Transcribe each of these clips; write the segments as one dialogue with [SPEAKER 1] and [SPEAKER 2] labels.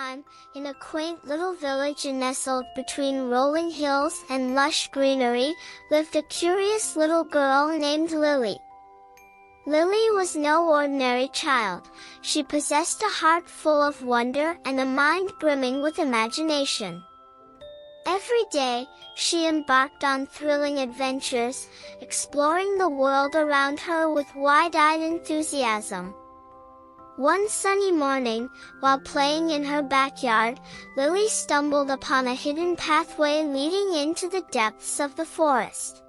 [SPEAKER 1] time, in a quaint little village nestled between rolling hills and lush greenery, lived a curious little girl named Lily. Lily was no ordinary child. She possessed a heart full of wonder and a mind brimming with imagination. Every day, she embarked on thrilling adventures, exploring the world around her with wide-eyed enthusiasm. One sunny morning, while playing in her backyard, Lily stumbled upon a hidden pathway leading into the depths of the forest.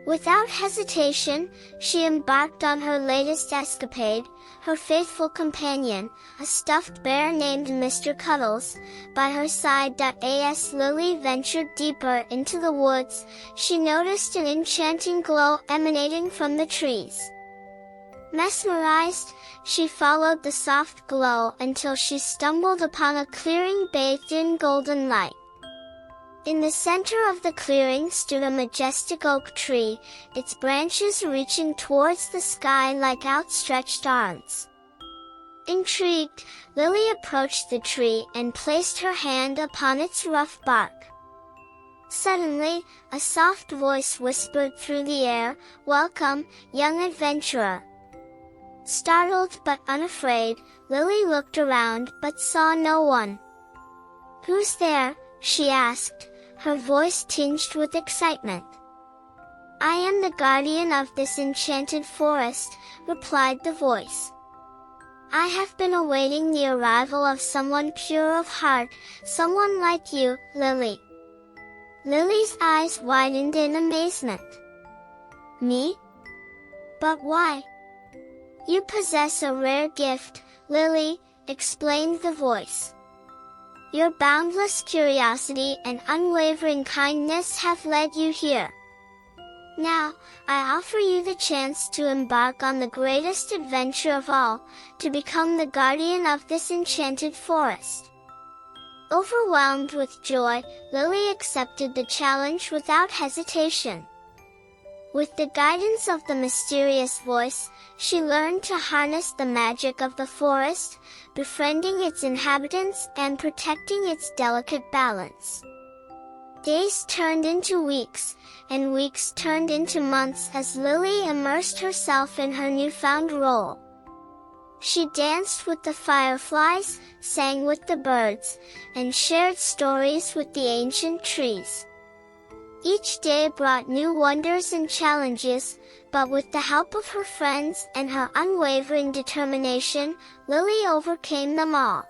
[SPEAKER 1] Without hesitation, she embarked on her latest escapade. Her faithful companion, a stuffed bear named Mr. Cuddles, by her side. As Lily ventured deeper into the woods, she noticed an enchanting glow emanating from the trees. Mesmerized, she followed the soft glow until she stumbled upon a clearing bathed in golden light. In the center of the clearing stood a majestic oak tree, its branches reaching towards the sky like outstretched arms. Intrigued, Lily approached the tree and placed her hand upon its rough bark. Suddenly, a soft voice whispered through the air, "Welcome, young adventurer." Startled but unafraid, Lily looked around but saw no one. "Who's there?" she asked, her voice tinged with excitement. "I am the guardian of this enchanted forest," replied the voice. "I have been awaiting the arrival of someone pure of heart, someone like you, Lily." Lily's eyes widened in amazement. "Me? But why?" "You possess a rare gift, Lily," explained the voice. "Your boundless curiosity and unwavering kindness have led you here. Now, I offer you the chance to embark on the greatest adventure of all, to become the guardian of this enchanted forest." Overwhelmed with joy, Lily accepted the challenge without hesitation. With the guidance of the mysterious voice, she learned to harness the magic of the forest, befriending its inhabitants and protecting its delicate balance. Days turned into weeks, and weeks turned into months as Lily immersed herself in her newfound role. She danced with the fireflies, sang with the birds, and shared stories with the ancient trees. Each day brought new wonders and challenges, but with the help of her friends and her unwavering determination, Lily overcame them all.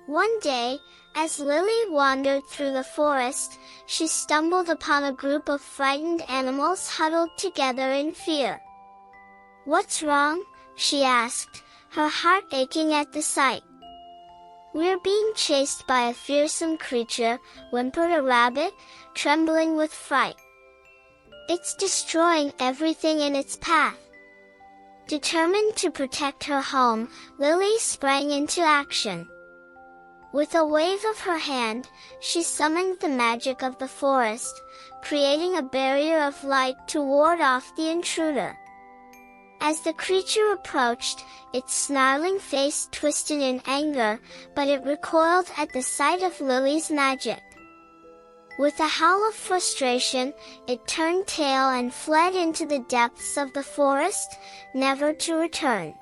[SPEAKER 1] One day, as Lily wandered through the forest, she stumbled upon a group of frightened animals huddled together in fear. "What's wrong?" she asked, her heart aching at the sight. "We're being chased by a fearsome creature," whimpered a rabbit, trembling with fright. "It's destroying everything in its path." Determined to protect her home, Lily sprang into action. With a wave of her hand, she summoned the magic of the forest, creating a barrier of light to ward off the intruder. As the creature approached, its snarling face twisted in anger, but it recoiled at the sight of Lily's magic. With a howl of frustration, it turned tail and fled into the depths of the forest, never to return.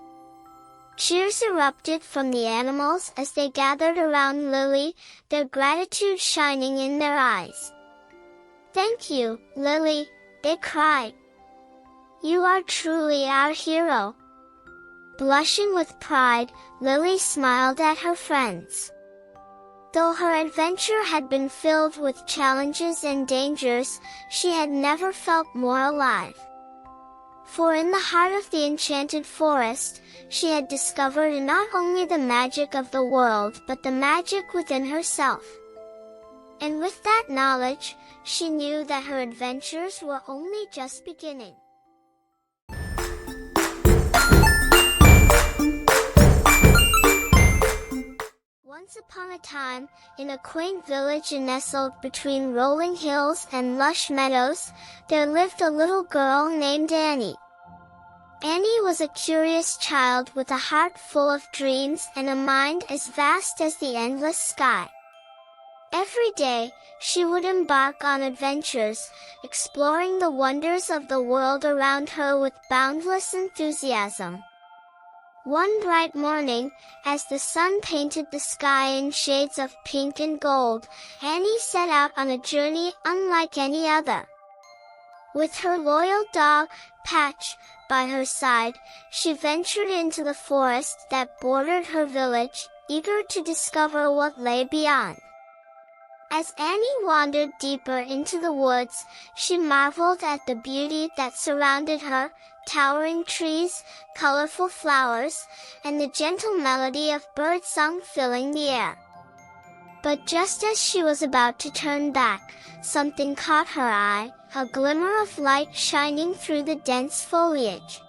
[SPEAKER 1] Cheers erupted from the animals as they gathered around Lily, their gratitude shining in their eyes. "Thank you, Lily," they cried. "You are truly our hero." Blushing with pride, Lily smiled at her friends. Though her adventure had been filled with challenges and dangers, she had never felt more alive. For in the heart of the enchanted forest, she had discovered not only the magic of the world but the magic within herself. And with that knowledge, she knew that her adventures were only just beginning. Once upon a time, in a quaint village nestled between rolling hills and lush meadows, there lived a little girl named Annie. Annie was a curious child with a heart full of dreams and a mind as vast as the endless sky. Every day, she would embark on adventures, exploring the wonders of the world around her with boundless enthusiasm. One bright morning, as the sun painted the sky in shades of pink and gold, Annie set out on a journey unlike any other. With her loyal dog, Patch, by her side, she ventured into the forest that bordered her village, eager to discover what lay beyond. As Annie wandered deeper into the woods, she marveled at the beauty that surrounded her, towering trees, colorful flowers, and the gentle melody of birdsong filling the air. But just as she was about to turn back, something caught her eye, a glimmer of light shining through the dense foliage.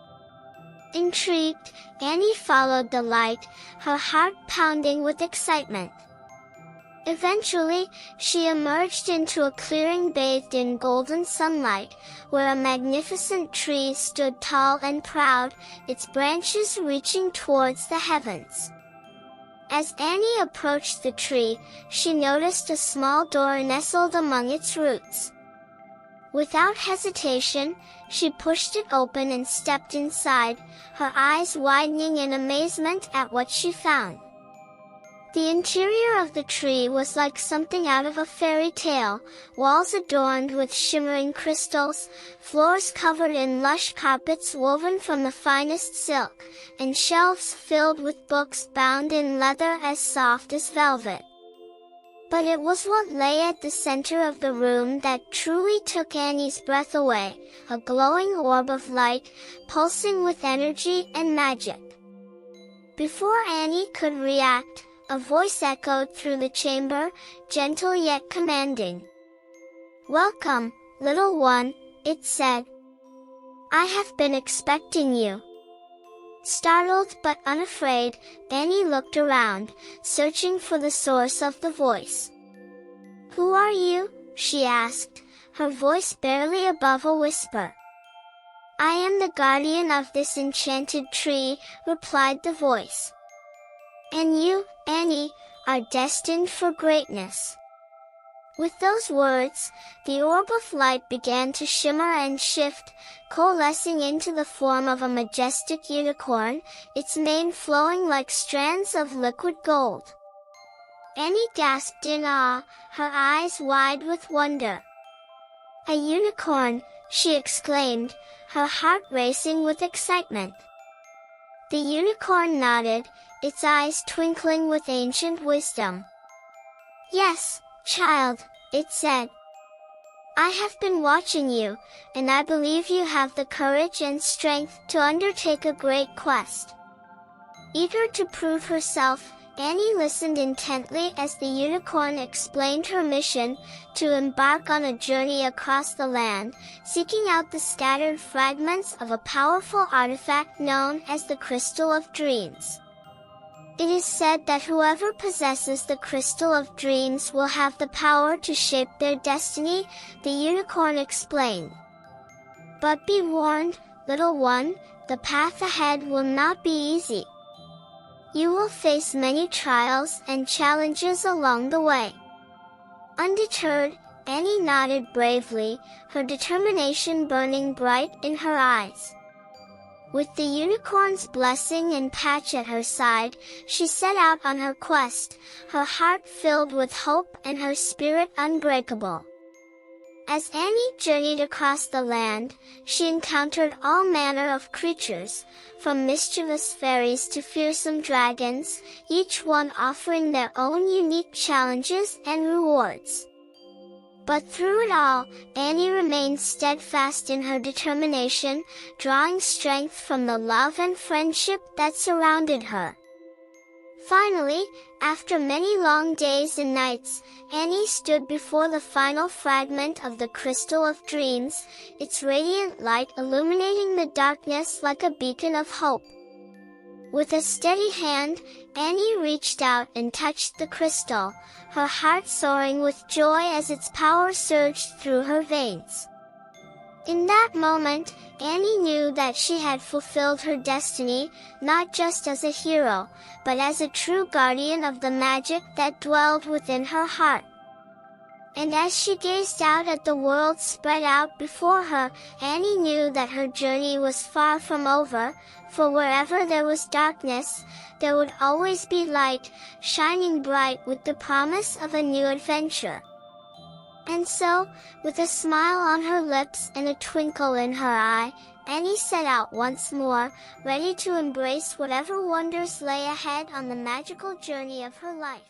[SPEAKER 1] Intrigued, Annie followed the light, her heart pounding with excitement. Eventually, she emerged into a clearing bathed in golden sunlight, where a magnificent tree stood tall and proud, its branches reaching towards the heavens. As Annie approached the tree, she noticed a small door nestled among its roots. Without hesitation, she pushed it open and stepped inside, her eyes widening in amazement at what she found. The interior of the tree was like something out of a fairy tale, walls adorned with shimmering crystals, floors covered in lush carpets woven from the finest silk, and shelves filled with books bound in leather as soft as velvet. But it was what lay at the center of the room that truly took Annie's breath away, a glowing orb of light, pulsing with energy and magic. Before Annie could react, a voice echoed through the chamber, gentle yet commanding. "Welcome, little one," it said. "I have been expecting you." Startled but unafraid, Annie looked around, searching for the source of the voice. "Who are you?" she asked, her voice barely above a whisper. "I am the guardian of this enchanted tree," replied the voice. "And you, Annie, are destined for greatness." With those words, the orb of light began to shimmer and shift, coalescing into the form of a majestic unicorn, its mane flowing like strands of liquid gold. Annie gasped in awe, her eyes wide with wonder. "A unicorn!" she exclaimed, her heart racing with excitement. The unicorn nodded, its eyes twinkling with ancient wisdom. "Yes, child," it said. "I have been watching you, and I believe you have the courage and strength to undertake a great quest." Eager to prove herself, Annie listened intently as the unicorn explained her mission, to embark on a journey across the land, seeking out the scattered fragments of a powerful artifact known as the Crystal of Dreams. It is said that whoever possesses the Crystal of Dreams will have the power to shape their destiny, the unicorn explained. "But be warned, little one, the path ahead will not be easy. You will face many trials and challenges along the way." Undeterred, Annie nodded bravely, her determination burning bright in her eyes. With the unicorn's blessing and Patch at her side, she set out on her quest, her heart filled with hope and her spirit unbreakable. As Annie journeyed across the land, she encountered all manner of creatures, from mischievous fairies to fearsome dragons, each one offering their own unique challenges and rewards. But through it all, Annie remained steadfast in her determination, drawing strength from the love and friendship that surrounded her. Finally, after many long days and nights, Annie stood before the final fragment of the Crystal of Dreams, its radiant light illuminating the darkness like a beacon of hope. With a steady hand, Annie reached out and touched the crystal, her heart soaring with joy as its power surged through her veins. In that moment, Annie knew that she had fulfilled her destiny, not just as a hero, but as a true guardian of the magic that dwelled within her heart. And as she gazed out at the world spread out before her, Annie knew that her journey was far from over, for wherever there was darkness, there would always be light, shining bright with the promise of a new adventure. And so, with a smile on her lips and a twinkle in her eye, Annie set out once more, ready to embrace whatever wonders lay ahead on the magical journey of her life.